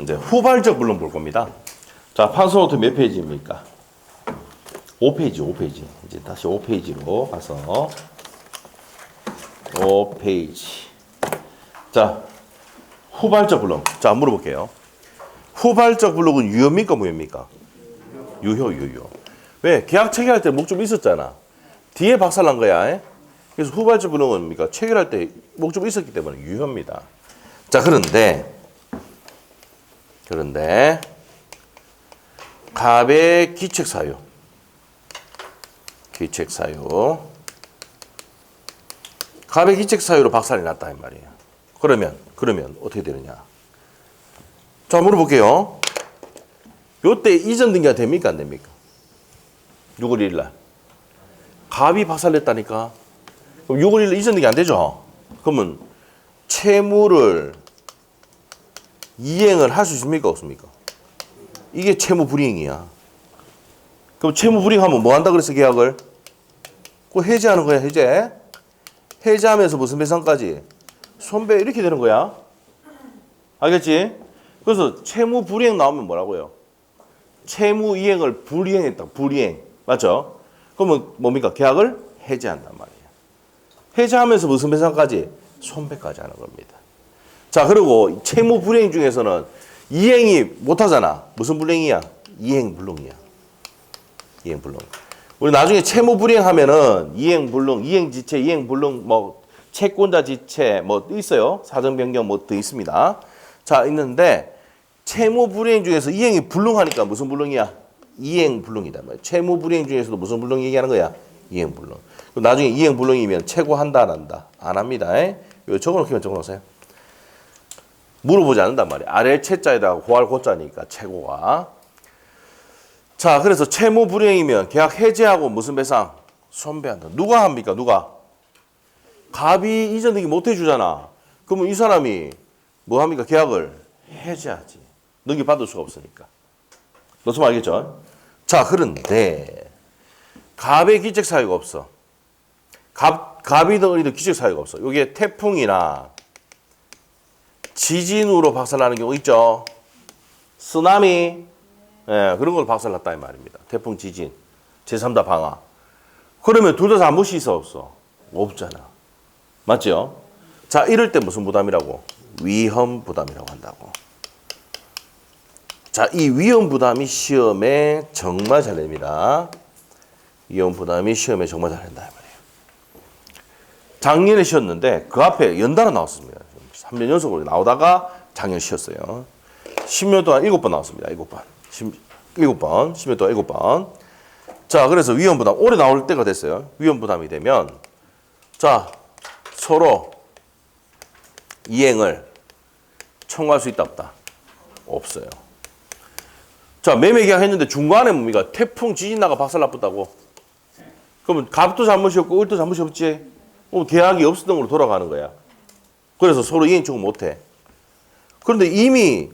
이제 후발적 불능 볼 겁니다. 자, 판소노트 몇 페이지입니까? 5페이지, 5페이지. 이제 다시 5페이지로 가서 5페이지. 자, 후발적 불능. 자, 물어볼게요. 후발적 불능은 유효입니까, 무효입니까? 유효, 유효. 왜? 계약 체결할 때 목 좀 있었잖아. 뒤에 박살난 거야. 그래서 후발적 불능은 뭡니까? 체결할 때 목 좀 있었기 때문에 유효입니다. 자, 그런데 갑의 기책 사유. 갑의 기책 사유로 박살이 났다 이 말이에요. 그러면 어떻게 되느냐? 자, 물어볼게요. 요때 이전 등기가 됩니까, 안 됩니까? 6월 1일 날. 갑이 박살냈다니까. 그럼 6월 1일 날 이전 등기 안 되죠? 그러면 채무를 이행을 할 수 있습니까, 없습니까? 이게 채무 불이행이야. 그럼 채무 불이행하면 뭐 한다 그랬어, 계약을? 그거 해지하는 거야, 해제. 해제하면서 무슨 배상까지? 손배 이렇게 되는 거야. 알겠지? 그래서 채무 불이행 나오면 뭐라고요? 채무 이행을 불이행했다. 불이행. 맞죠? 그러면 뭡니까? 계약을 해제한단 말이에요. 해제하면서 무슨 배상까지? 손배까지 하는 겁니다. 자, 그리고 채무 불이행 중에서는 이행이 못하잖아. 무슨 불이행이야? 이행 불능이야. 이행 불능. 우리 나중에 채무 불이행하면은 이행 불능, 이행 지체, 이행 불능, 뭐 채권자 지체 뭐 있어요. 사정 변경 뭐 더 있습니다. 자, 있는데 채무 불이행 중에서 이행이 불능하니까 무슨 불능이야? 이행 불능이다. 채무 불이행 중에서도 무슨 불능 얘기하는 거야? 이행 불능. 나중에 이행 불능이면 최고한다 안 한다? 안 합니다. 이거 적어놓기만 적어놓으세요. 물어보지 않는단 말이야. 아래 채자에다가 고할 고자니까 최고가. 자, 그래서 채무 불이행이면 계약 해제하고 무슨 배상? 손배한다. 누가 합니까? 누가? 갑이 이전 등기 못 해주잖아. 그러면 이 사람이 뭐 합니까? 계약을 해제하지. 넘겨받을 수가 없으니까. 무슨 말 알겠죠? 자, 그런데 갑의 기책 사유가 없어. 갑이든 을이든 기책 사유가 없어. 이게 태풍이나 지진으로 박살나는 경우 있죠. 쓰나미, 그런 걸 박살났다 이 말입니다. 태풍, 지진, 제3자 방화. 그러면 둘 다 잘못이 있어 없어? 없잖아. 맞죠? 자, 이럴 때 무슨 부담이라고? 위험 부담이라고 한다고. 자, 이 위험 부담이 시험에 정말 잘 됩니다. 위험 부담이 시험에 정말 잘 된다 이 말이에요. 작년에 쉬었는데 그 앞에 연달아 나왔습니다. 3년 연속으로 나오다가 작년 쉬었어요. 10년 동안 7번 나왔습니다. 7번. 7번. 10년 동안 7번. 자, 그래서 위험 부담. 올해 나올 때가 됐어요. 위험 부담이 되면 자, 서로 이행을 청구할 수 있다 없다? 없어요. 자, 매매 계약 했는데 중간에 뭡니까? 태풍, 지진 나가 박살 났다고. 그러면 갑도 잘못이 없고 을도 잘못이 없지. 그럼 계약이 없었던 걸로 돌아가는 거야. 그래서 서로 이행 청구 못 해. 그런데 이미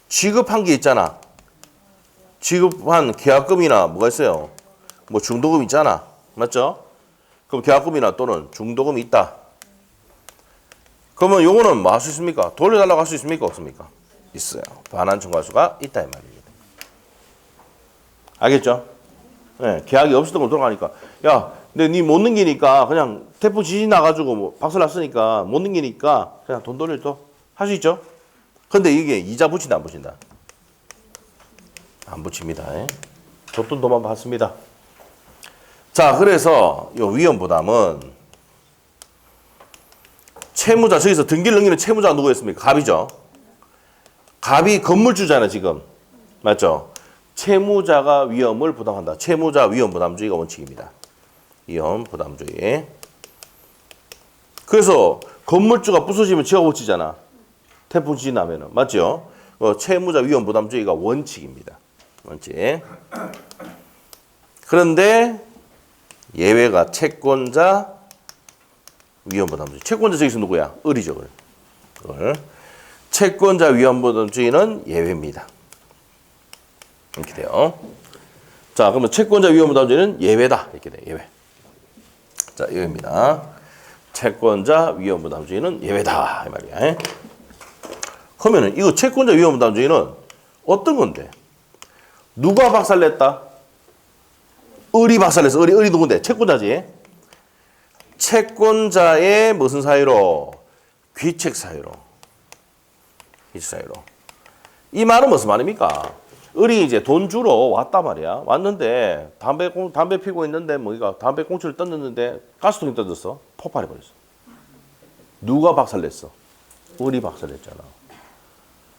지급한 게 있잖아. 지급한 계약금이나 뭐가 있어요? 뭐 중도금 있잖아. 맞죠? 그럼 계약금이나 또는 중도금이 있다. 그러면 요거는 뭐 할 수 있습니까? 돌려달라고 할 수 있습니까? 없습니까? 있어요. 반환 청구할 수가 있다 이 말입니다. 알겠죠? 네, 계약이 없었던 걸 돌아가니까 야, 근데 니 못 넘기니까 그냥 태풍 지진 나가지고 뭐 박살 났으니까 못 넘기니까 그냥 돈 돌려줘. 할 수 있죠? 근데 이게 이자 붙인다 안 붙인다? 안 붙입니다. 줬던 돈만 받습니다. 자, 그래서 이 위험 부담은 채무자, 저기서 등기를 넘기는 채무자가 누구였습니까? 갑이죠. 갑이 건물주잖아요, 지금. 맞죠? 채무자가 위험을 부담한다. 채무자 위험 부담주의가 원칙입니다. 위험 부담주의. 그래서 건물주가 부서지면 지가 고치잖아. 태풍 지진 나면은. 맞죠? 채무자 위험 부담주의가 원칙입니다. 원칙. 그런데 예외가 채권자 위험 부담주의. 채권자 저기서 누구야? 을이죠. 을. 채권자 위험 부담주의는 예외입니다. 이렇게 돼요. 자, 그러면 채권자 위험 부담주의는 예외다. 이렇게 돼요. 예외. 자, 예외입니다. 채권자 위험 부담주의는 예외다. 이 말이야. 그러면은 이거 채권자 위험부담주의는 어떤 건데? 누가 박살냈다? 을이 박살냈어. 을이 누군데? 채권자지. 채권자의 무슨 사유로? 귀책 사유로. 귀책 사유로. 이 말은 무슨 말입니까? 을이 이제 돈 주러 왔단 말이야. 왔는데 담배 피고 있는데 뭐가 담배 꽁초를 던졌는데 가스통이 던졌어. 폭발해 버렸어. 누가 박살냈어? 을이 박살냈잖아.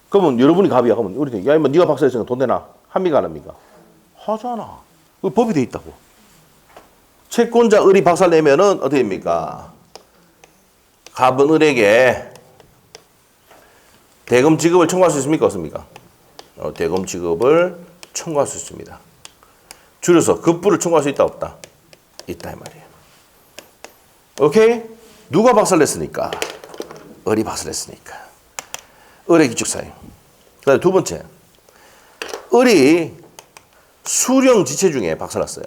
그러면 여러분이 갑이야. 그러면 우리 야 이모 네가 박살냈으니까 돈 내놔. 합니까 안 합니까? 하잖아. 그 법이 돼 있다고. 채권자 을이 박살내면은 어떻게 됩니까? 갑은 을에게 대금 지급을 청구할 수 있습니까? 없습니까? 대금 지급을 청구할 수 있습니다. 줄여서 급부를 청구할 수 있다 없다? 있다 이 말이에요. 오케이? 누가 박살냈으니까? 을이 박살냈으니까. 을의 기축사유. 그다음에 두 번째. 을이 수령지체 중에 박살났어요.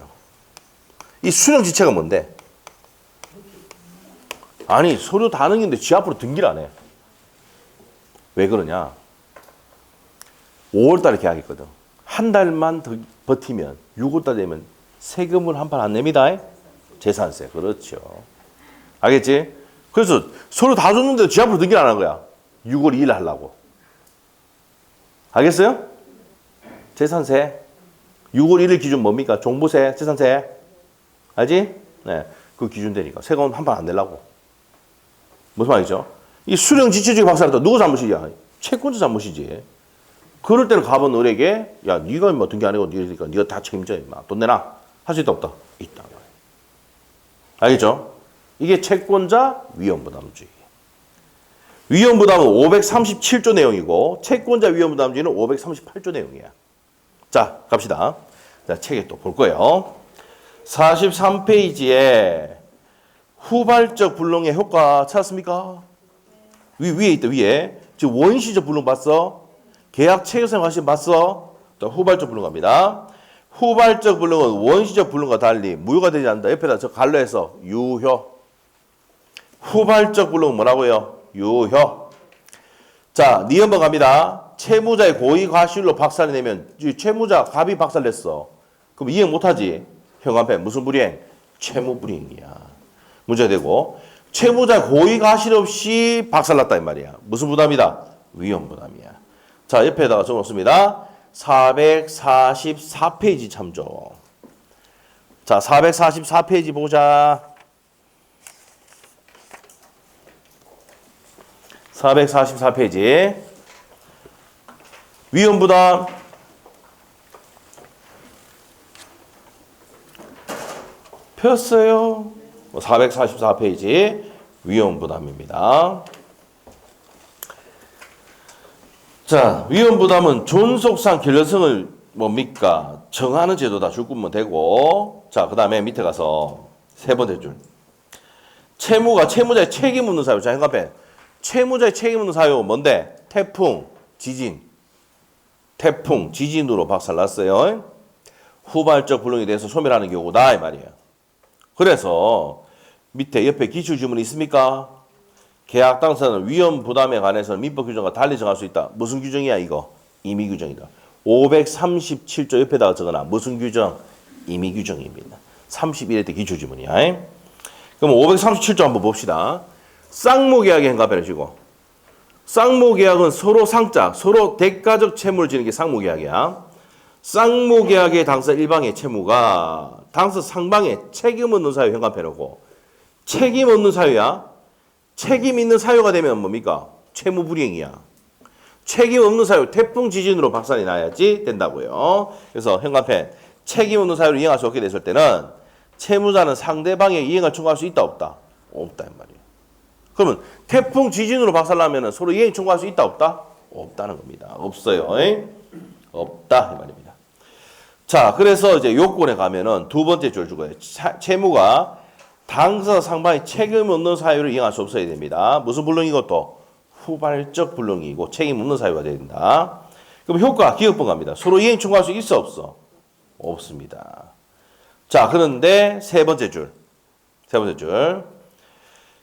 이 수령지체가 뭔데? 아니 서류 다 넘겼는데 지 앞으로 등기를 안 해. 왜 그러냐? 5월달에 계약했거든. 한 달만 더 버티면 6월달 되면 세금을 한 판 안 냅니다. 재산세. 그렇죠. 알겠지? 그래서 서류 다 줬는데 지 앞으로 등기를 안 한 거야. 6월 2일 하려고. 알겠어요? 재산세. 6월 1일 기준 뭡니까? 종부세, 재산세. 알지? 네. 그 기준 되니까. 세금 한 판 안 내려고. 무슨 말이죠? 이 수령 지체주의 박살났다. 누구 잘못이야? 채권자 잘못이지. 그럴 때는 갑은 을에게 야 네가 뭐 등기 안 하고 니가 네가 다 책임져 임마. 돈 내놔. 할 수 있다 없다? 있다. 알겠죠? 이게 채권자 위험부담주의. 위험부담은 537조 내용이고 채권자 위험부담주의는 538조 내용이야. 자 갑시다. 자 책에 또 볼 거예요. 43페이지에 후발적 불능의 효과 찾았습니까? 위에 있다 위에. 지금 원시적 불능 봤어? 계약 체결상 관심 봤어? 또 후발적 불능 갑니다. 후발적 불능은 원시적 불능과 달리 무효가 되지 않는다. 옆에다 저 갈로해서 유효. 후발적 불능은 뭐라고요? 유효. 자, 니은번 갑니다. 채무자의 고의 과실로 박살을 내면 채무자 갑이 박살냈어. 그럼 이행 못하지. 현관패 무슨 불이행? 채무 불이행이야. 문제가 되고 채무자 고의 과실 없이 박살났다 이 말이야. 무슨 부담이다? 위험 부담이야. 자, 옆에다가 적어놓습니다. 444페이지 참조. 자, 444페이지 보자. 444페이지. 위험 부담. 폈어요. 444페이지. 위험 부담입니다. 자, 위험 부담은 존속상 결렬성을 뭡니까? 정하는 제도다. 줄 거면 되고. 자, 그 다음에 밑에 가서 세 번째 줄. 채무가 채무자의 책임 묻는 사유. 자, 현관패. 채무자의 책임 묻는 사유 뭔데? 태풍, 지진. 태풍, 지진으로 박살났어요. 후발적 불능에 대해서 소멸하는 경우다 이 말이에요. 그래서 밑에 옆에 기출주문이 있습니까? 계약 당사자는 위험 부담에 관해서 민법 규정과 달리 정할 수 있다. 무슨 규정이야 이거? 임의 규정이다. 537조 옆에다가 적어놔. 무슨 규정? 임의 규정입니다. 31회 때 기출주문이야. 그럼 537조 한번 봅시다. 쌍무계약의 행가변해지고 쌍무계약은 서로 상짝, 서로 대가적 채무를 지는 게 쌍무계약이야. 쌍무계약의 당사 일방의 채무가 당사 상방의 책임 없는 사유 현관패놓고 책임 없는 사유야. 책임 있는 사유가 되면 뭡니까? 채무 불이행이야. 책임 없는 사유, 태풍 지진으로 박살이 나야지 된다고요. 그래서 현관패 책임 없는 사유를 이행할 수 없게 됐을 때는 채무자는 상대방의 이행을 청구할 수 있다 없다? 없다 이 말이에요. 그러면 태풍 지진으로 박살나면 서로 이행 청구할 수 있다 없다? 없다는 겁니다. 없어요. 없다 이 말입니다. 자, 그래서 이제 요건에 가면은 두 번째 줄 주고요. 채무가 당사자 상방의 책임 없는 사유를 이행할 수 없어야 됩니다. 무슨 불능이고 또 후발적 불능이고 책임 없는 사유가 된다. 그럼 효과 기억번 갑니다. 서로 이행 청구할 수 있어 없어? 없습니다. 자, 그런데 세 번째 줄.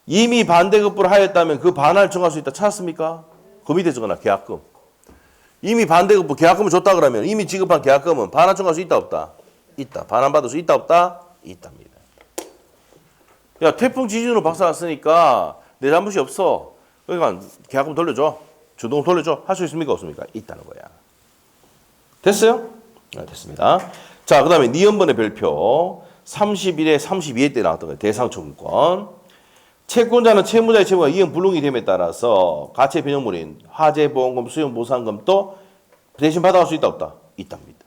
이미 반대급부를 하였다면 그 반환을 청구할 수 있다. 찾았습니까? 그 밑에 적어놔. 계약금. 이미 반대급부 계약금을 줬다 그러면 이미 지급한 계약금은 반환 청구할 수 있다 없다? 있다. 반환 받을 수 있다 없다? 있답니다. 야, 태풍 지진으로 박살났으니까 내 잘못이 없어. 그러니까 계약금 돌려줘. 주동 돌려줘. 할 수 있습니까? 없습니까? 있다는 거야. 됐어요? 네, 됐습니다. 자, 그 다음에 니은번의 별표 31회, 32회 때 나왔던 거예요. 대상청구권. 채권자는 채무자의 채무가 이행 불능이 됨에 따라서 가치 변형물인 화재, 보험금, 수용, 보상금도 대신 받아갈 수 있다 없다? 있답니다.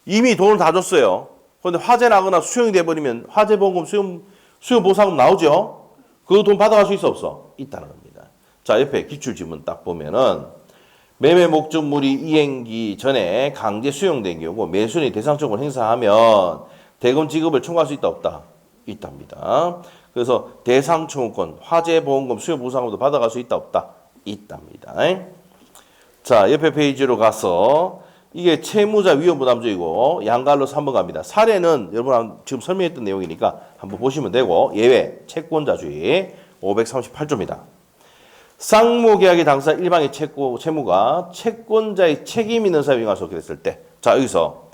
이미 돈을 다 줬어요. 그런데 화재 나거나 수용이 돼버리면 화재, 보험금, 수용, 보상금 나오죠? 그 돈 받아갈 수 있어 없어? 있다는 겁니다. 자, 옆에 기출지문 딱 보면은 매매 목적물이 이행기 전에 강제 수용된 경우 매수인이 대상청구를 행사하면 대금 지급을 청구할 수 있다 없다? 있답니다. 그래서 대상청구권, 화재, 보험금, 수용, 보상금도 받아갈 수 있다 없다? 있답니다. 자, 옆에 페이지로 가서 이게 채무자 위험부담주의고 양갈로 3번 갑니다. 사례는 여러분 지금 설명했던 내용이니까 한번 보시면 되고 예외 채권자주의 538조입니다. 쌍무계약의 당사 일방의 채무가 채권자의 책임 있는 사유에 행할 수 없게 됐을 때, 자 여기서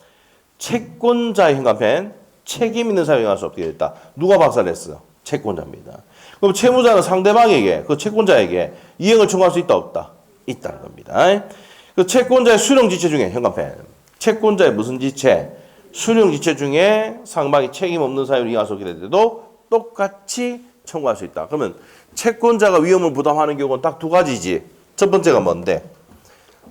채권자의 현관펜 책임 있는 사유에 행할 수 없게 됐다. 누가 박살냈어요? 채권자입니다. 그럼 채무자는 상대방에게 그 채권자에게 이행을 청구할 수 있다 없다? 있다는 겁니다. 그 채권자의 수령 지체 중에 현관펜 채권자의 무슨 지체? 수령 지체 중에 상방이 책임 없는 사유를 이행할 수 없게 될 때도 똑같이 청구할 수 있다. 그러면 채권자가 위험을 부담하는 경우는 딱 두 가지지. 첫 번째가 뭔데?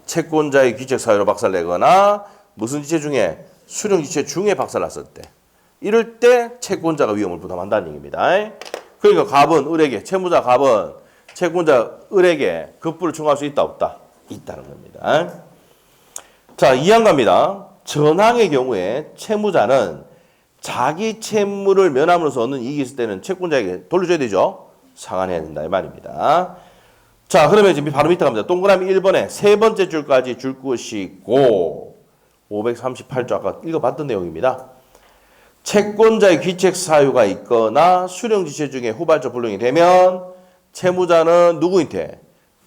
채권자의 귀책 사유로 박살내거나 무슨 지체 중에? 수령 지체 중에 박살났을 때. 이럴 때 채권자가 위험을 부담한다는 얘기입니다. 그러니까 갑은 을에게, 채무자 갑은 채권자 을에게 급부를 청구할 수 있다 없다? 있다는 겁니다. 자, 2항 갑니다. 전항의 경우에 채무자는 자기 채무를 면함으로써 얻는 이익이 있을 때는 채권자에게 돌려줘야 되죠. 상환해야 된다 이 말입니다. 자, 그러면 이제 바로 밑에 갑니다. 동그라미 1번에 세 번째 줄까지 줄 것이고 538조 아까 읽어봤던 내용입니다. 채권자의 귀책 사유가 있거나 수령 지체 중에 후발적 불능이 되면 채무자는 누구한테?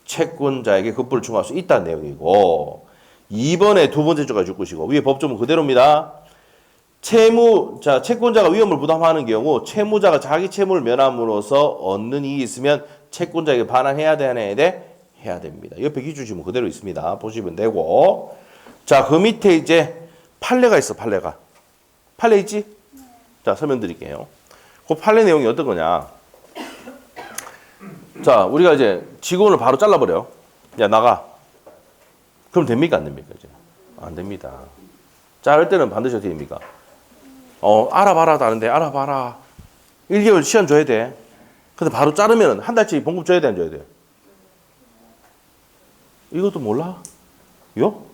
채권자에게 급부를 청구할 수 있다는 내용이고 2번에 두 번째 줄까지 줄 것이고 위에 법조문 그대로입니다. 채권자가 위험을 부담하는 경우 채무자가 자기 채무를 면함으로써 얻는 이익이 있으면 채권자에게 반환해야 돼, 안 해야 돼? 해야 됩니다. 옆에 기출지문 그대로 있습니다. 보시면 되고 자, 그 밑에 이제 판례가 있어. 판례 있지? 자, 설명드릴게요. 그 판례 내용이 어떤 거냐? 자, 우리가 이제 직원을 바로 잘라버려. 야, 나가. 그럼 됩니까? 안 됩니까? 이제? 안 됩니다. 자를 때는 반드시 어떻게 됩니까? 알아봐라도 하는데, 알아봐라. 1개월 시간 줘야 돼. 근데 바로 자르면 한 달치 봉급 줘야 돼, 안 줘야 돼? 이것도 몰라? 요?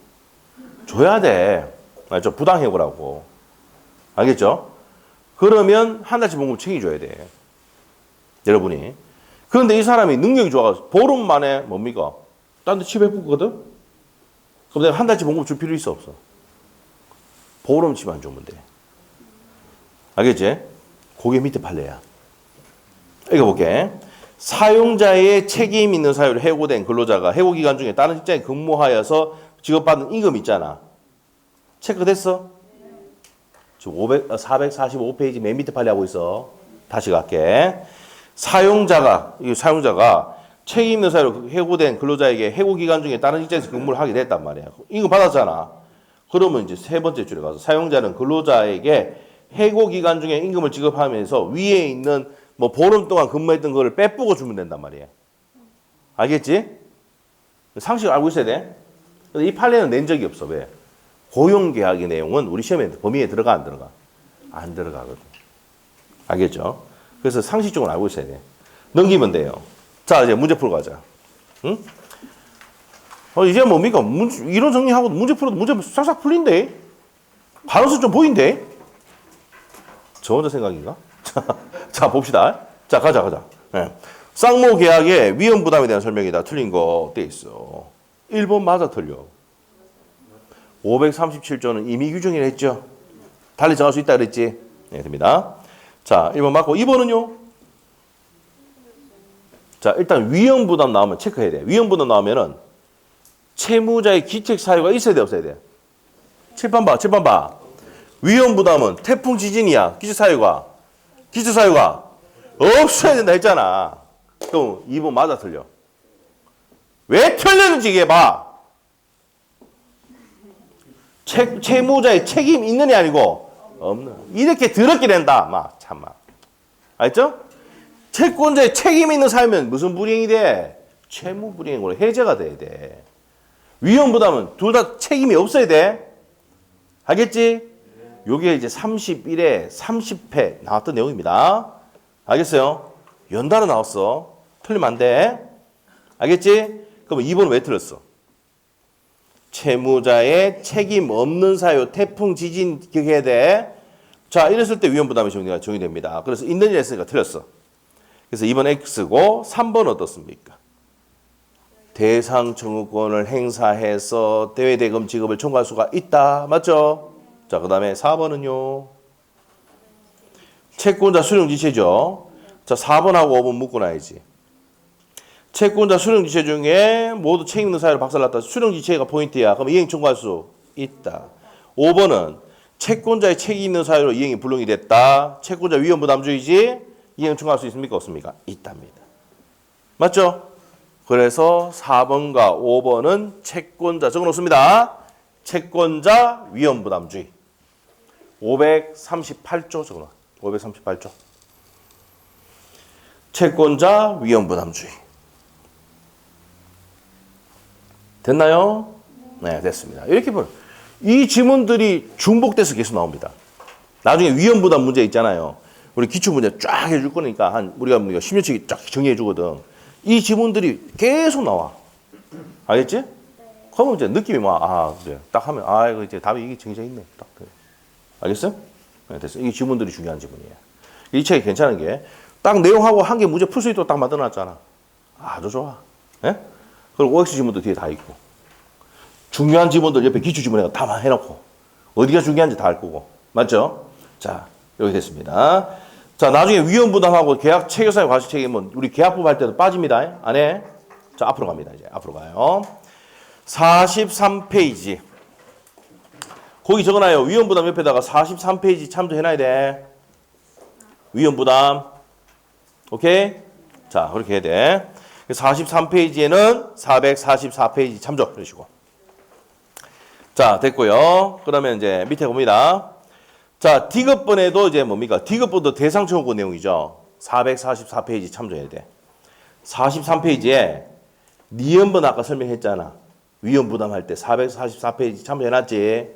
줘야 돼. 알죠? 부당해고라고. 알겠죠? 그러면 한 달치 봉급 챙겨줘야 돼. 여러분이. 그런데 이 사람이 능력이 좋아가지고 보름 만에 뭡니까? 딴 데 집에 붙거든? 그럼 내가 한 달치 봉급 줄 필요 있어 없어? 보름치만 주면 돼. 알겠지? 그게 밑에 판례야. 읽어볼게. 사용자의 책임 있는 사유로 해고된 근로자가 해고기간 중에 다른 직장에 근무하여서 지급받는 임금 있잖아. 체크됐어? 지금 445페이지 맨 밑에 판례 하고 있어. 다시 갈게. 사용자가 책임 있는 사유로 해고된 근로자에게 해고기간 중에 다른 직장에서 근무를 하게 됐단 말이야. 임금 받았잖아. 그러면 이제 세 번째 줄에 가서 사용자는 근로자에게 해고 기간 중에 임금을 지급하면서 위에 있는 뭐 보름 동안 근무했던 거를 빼쁘고 주면 된단 말이에요. 알겠지? 상식을 알고 있어야 돼. 이 판례는 낸 적이 없어. 왜? 고용계약의 내용은 우리 시험에 범위에 들어가 안 들어가? 안 들어가거든. 알겠죠? 그래서 상식적으로 알고 있어야 돼. 넘기면 돼요. 자, 이제 문제 풀고 가자. 응? 이제 뭡니까? 이론 정리하고 문제 풀어도 문제 싹싹 풀린대. 가능성 좀 보인대. 저 혼자 생각인가? 자, 봅시다. 자, 가자. 네. 쌍모 계약의 위험 부담에 대한 설명이다. 틀린 거 돼 있어. 1번 맞아, 틀려. 537조는 이미 규정이라 했죠. 달리 정할 수 있다 그랬지. 네, 됩니다. 자, 1번 맞고 2번은요? 자, 일단 위험 부담 나오면 체크해야 돼. 위험 부담 나오면은 채무자의 기책 사유가 있어야 돼, 없어야 돼? 칠판 봐, 칠판 봐. 위험 부담은 태풍 지진이야. 기책 사유가 없어야 된다 했잖아. 그럼 2번 맞아, 틀려? 왜 틀렸는지 얘기해봐. 채무자의 책임 있느냐 아니고 없는. 이렇게 더럽게 된다. 막 참마. 알겠죠? 채권자의 책임 있는 사유면 무슨 불이행이 돼? 채무 불이행으로 해제가 돼야 돼. 위험 부담은 둘 다 책임이 없어야 돼. 알겠지? 요게 이제 31회 30회 나왔던 내용입니다. 알겠어요? 연달아 나왔어. 틀리면 안 돼. 알겠지? 그럼 2번은 왜 틀렸어? 채무자의 책임 없는 사유, 태풍, 지진 기억해야 돼. 자, 이랬을 때 위험 부담이 정의됩니다. 그래서 있는 일 했으니까 틀렸어. 그래서 2번 X고 3번 어떻습니까? 대상 청구권을 행사해서 대외대금 지급을 청구할 수가 있다. 맞죠? 자, 그 다음에 4번은요. 채권자 수령지체죠. 자, 4번하고 5번 묶어놔야지. 채권자 수령지체 중에 모두 책임 있는 사유를 박살났다. 수령지체가 포인트야. 그럼 이행 청구할 수 있다. 5번은 채권자의 책임 있는 사유로 이행이 불능이 됐다. 채권자 위험 부담주의지. 이행 청구할 수 있습니까? 없습니까? 있답니다. 맞죠? 그래서 4번과 5번은 채권자 적어놓습니다. 채권자 위험 부담주의. 538조 적어놔. 538조. 채권자 위험 부담주의. 됐나요? 네, 됐습니다. 이렇게 보면 이 지문들이 중복돼서 계속 나옵니다. 나중에 위험 부담 문제 있잖아요. 우리 기출 문제 쫙 해줄 거니까 우리가 10년치기 쫙 정리해 주거든. 이 지문들이 계속 나와. 알겠지? 그러면 이제 느낌이 이제 딱 하면 이거 이제 답이 이게 정해져 있네. 딱. 알겠어요? 네, 됐어. 이게 지문들이 중요한 지문이에요. 이 책이 괜찮은 게 딱 내용하고 한 개 문제 풀 수 있도록 딱 만들어놨잖아. 아주 좋아. 예? 그리고 OX 지문도 뒤에 다 있고. 중요한 지문들 옆에 기출 지문에 다 해놓고. 어디가 중요한지 다 알 거고. 맞죠? 자, 여기 됐습니다. 자, 나중에 위험 부담하고 계약 체결사유 과실 책임은 우리 계약법 할 때도 빠집니다. 안 해? 자, 앞으로 갑니다. 이제 앞으로 가요. 43페이지. 거기 적어놔요. 위험 부담 옆에다가 43페이지 참조해놔야 돼. 위험 부담. 오케이? 자, 그렇게 해야 돼. 43페이지에는 444페이지 참조. 그러시고. 자, 됐고요. 그러면 이제 밑에 봅니다. 자, 디귿번에도 이제 뭡니까? 디귿번도 대상 청구권 내용이죠. 444페이지 참조해야 돼. 43페이지에 니은번 아까 설명했잖아. 위험 부담할 때 444페이지 참조해놨지.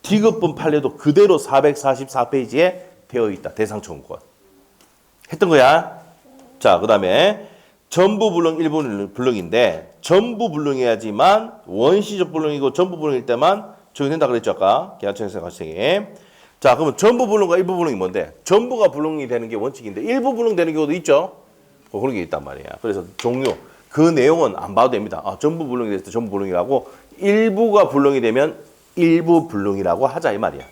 디귿번 판례도 그대로 444페이지에 되어 있다. 대상 청구권. 했던 거야. 자, 그 다음에 전부 불능, 일부 불능인데 전부 불능해야지만 원시적 불능이고 전부 불능일 때만 적용된다 그랬죠. 아까 계약청에서 과실책임. 자, 그러면 전부 불능과 일부 불능이 뭔데? 전부가 불능이 되는 게 원칙인데 일부 불능 되는 경우도 있죠. 그런 게 있단 말이야. 그래서 종류, 그 내용은 안 봐도 됩니다. 전부 불능이 됐을 때 전부 불능이라고 일부가 불능이 되면 일부 불능이라고 하자 이 말이야.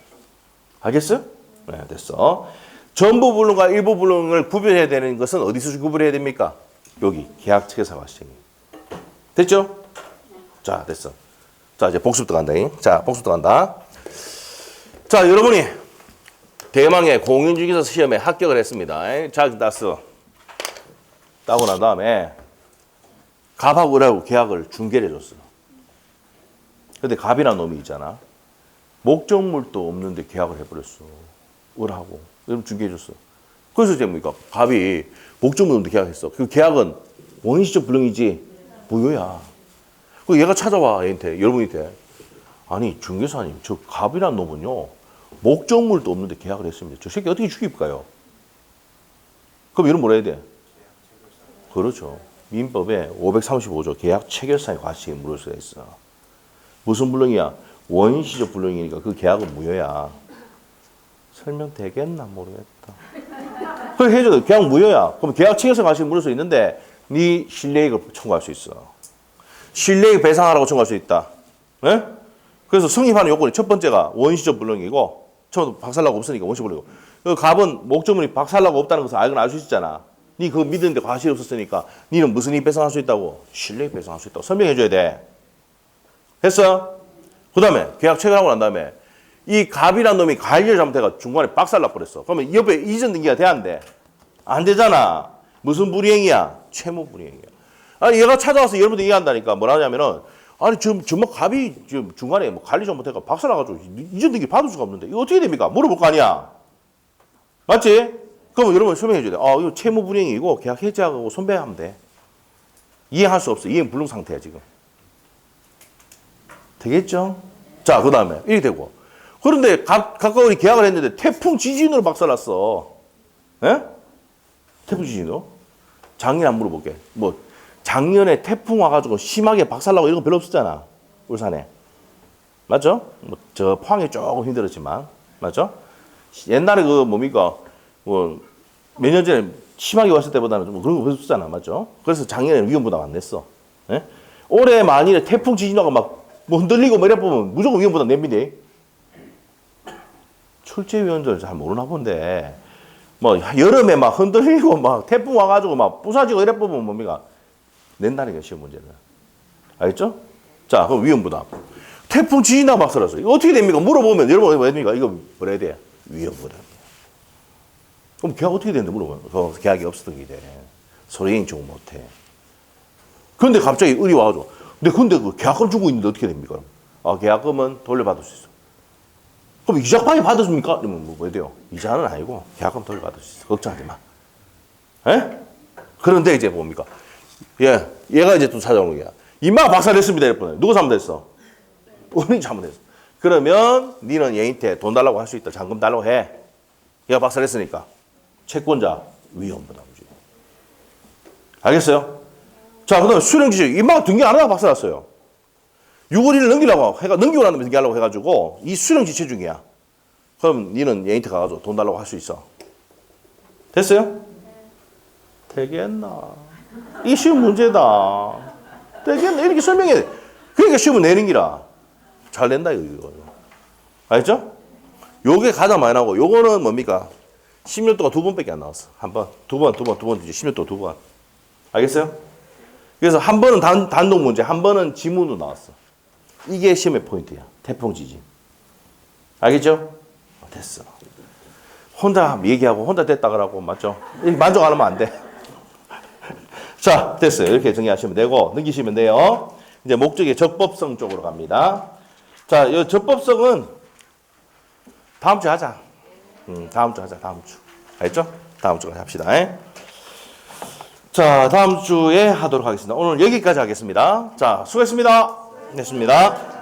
알겠어? 네, 됐어. 전부 불능과 일부 불능을 구별해야 되는 것은 어디서 구별해야 됩니까? 여기 계약체계사 과실책임. 됐죠? 자, 됐어. 자, 이제 복습 들어간다. 자, 복습 들어간다. 자, 여러분이 대망의 공인중개사 시험에 합격을 했습니다. 자격 따스 따고 난 다음에 갑하고 을하고 계약을 중개를 해줬어. 근데 갑이라는 놈이 있잖아. 목적물도 없는데 계약을 해버렸어. 을하고. 그럼 중개해줬어. 그래서 이제 뭡니까? 갑이 목적물 없는데 계약했어. 그 계약은 원시적 불능이지 무효야. 그 얘가 찾아와 얘한테, 여러분한테. 아니 중개사님, 저 갑이라는 놈은요 목적물도 없는데 계약을 했습니다. 저 새끼 어떻게 죽일까요? 그럼 이런 뭐라 해야 돼? 그렇죠. 민법에 535조 계약 체결사의 과실이 물을 수가 있어. 무슨 불능이야? 원시적 불능이니까 그 계약은 무효야. 설명되겠나 모르겠다. 그래 해줘도 계약 무효야. 그럼 계약 체결사 과실이 물을 수 있는데 네 실례액을 청구할 수 있어. 실례액 배상하라고 청구할 수 있다. 네? 그래서 성립하는 요건이 첫 번째가 원시적 불능이고 처음 박살나고 없으니까 원시적 불능이고 그 갑은 목적물이 박살나고 없다는 것을 알건 알 수 있잖아. 니 그거 믿는데 과실이 없었으니까 니는 무슨 이익 배상할 수 있다고? 실례액 배상할 수 있다고 설명해 줘야 돼. 했어? 그 다음에 계약 체결하고 난 다음에 이 갑이란 놈이 관리를 잘못해가 중간에 박살 나버렸어. 그러면 옆에 이전 등기가 돼, 안 돼? 안 되잖아. 무슨 불이행이야? 채무 불이행이야. 아니 얘가 찾아와서 여러분들 얘기한다니까 뭐라 하냐면은 아니 정말 갑이 지금 중간에 뭐 관리 잘못해가 박살 나가지고 이전 등기 받을 수가 없는데 이거 어떻게 됩니까? 물어볼 거 아니야. 맞지? 그러면 여러분 설명해 줘야 돼. 아 이거 채무 불이행이고 계약 해지하고 손배하면 돼. 이행할 수 없어. 이행 불능 상태야 지금. 되겠죠? 자, 그 다음에 이렇게 되고. 그런데 가까우니 계약을 했는데 태풍 지진으로 박살났어. 예? 태풍 지진으로? 작년 안 물어볼게. 뭐 작년에 태풍 와가지고 심하게 박살나고 이런 거 별로 없었잖아. 울산에. 맞죠? 뭐 저 포항이 조금 힘들었지만. 맞죠? 옛날에 그 뭡니까? 뭐 몇 년 전에 심하게 왔을 때보다는 좀 그런 거 별로 없었잖아. 맞죠? 그래서 작년에 위험부담 안 냈어. 예? 올해 만일에 태풍 지진 와가 막 뭐 흔들리고 뭐 이래 보면 무조건 위험부담 냅니다. 출제위원들 잘 모르나 본데 뭐 여름에 막 흔들리고 막 태풍 와가지고 막 부사지고 이래 보면 뭡니까? 낸다니까 시험 문제는. 알겠죠? 자, 그럼 위험부담. 태풍 지진나 박살났어. 이거 어떻게 됩니까? 물어보면 여러분 뭐 됩니까? 이거 뭐라 해야 돼? 위험부담. 그럼 계약 어떻게 되는데 물어보면 계약이 없었던 게 돼. 서류 인증 못해. 그런데 갑자기 의리 와가지고 근데 그 계약금 주고 있는데 어떻게 됩니까? 아, 계약금은 돌려받을 수 있어. 그럼 이자까지 받아줍니까? 이러면 뭐 돼요? 이자는 아니고 계약금 돌려받을 수 있어. 걱정하지 마. 에? 그런데 이제 뭡니까? 얘가 이제 또 찾아오는 거야. 임마가 박살냈습니다. 이랬더니 누구 잘못했어? 은행이 잘못했어. 그러면 니는 얘한테 돈 달라고 할 수 있다. 잔금 달라고 해. 얘가 박살냈으니까. 채권자 위험부담이지. 알겠어요? 자, 그 다음에 수령지시. 임마가 등기 안 하다가 박살났어요. 6월 1일 넘기고 나면 등기하려고 해가지고 이 수령지체 중이야. 그럼 니는 얘한테 가가지고 돈 달라고 할 수 있어. 됐어요? 되겠나? 이 시험 문제다. 되겠나? 이렇게 설명해야 돼. 그러니까 시험을 내는 기라. 잘 낸다, 이거. 알겠죠? 요게 가장 많이 나오고, 요거는 뭡니까? 10년 동안 2번밖에 안 나왔어. 한 번, 두 번, 이제 10년 동안 2번. 알겠어요? 그래서 한 번은 단독 문제, 한 번은 지문으로 나왔어. 이게 시험의 포인트야. 태풍 지진. 알겠죠? 됐어. 혼자 얘기하고 혼자 됐다 그러고 맞죠? 만족 안 하면 안 돼. 자, 됐어요. 이렇게 정리하시면 되고 넘기시면 돼요. 이제 목적의 적법성 쪽으로 갑니다. 자, 이 적법성은 다음 주에 하자. 다음 주 하자. 다음 주. 알겠죠? 다음 주까지 합시다. 자, 다음 주에 하도록 하겠습니다. 오늘 여기까지 하겠습니다. 자, 수고했습니다. 됐습니다.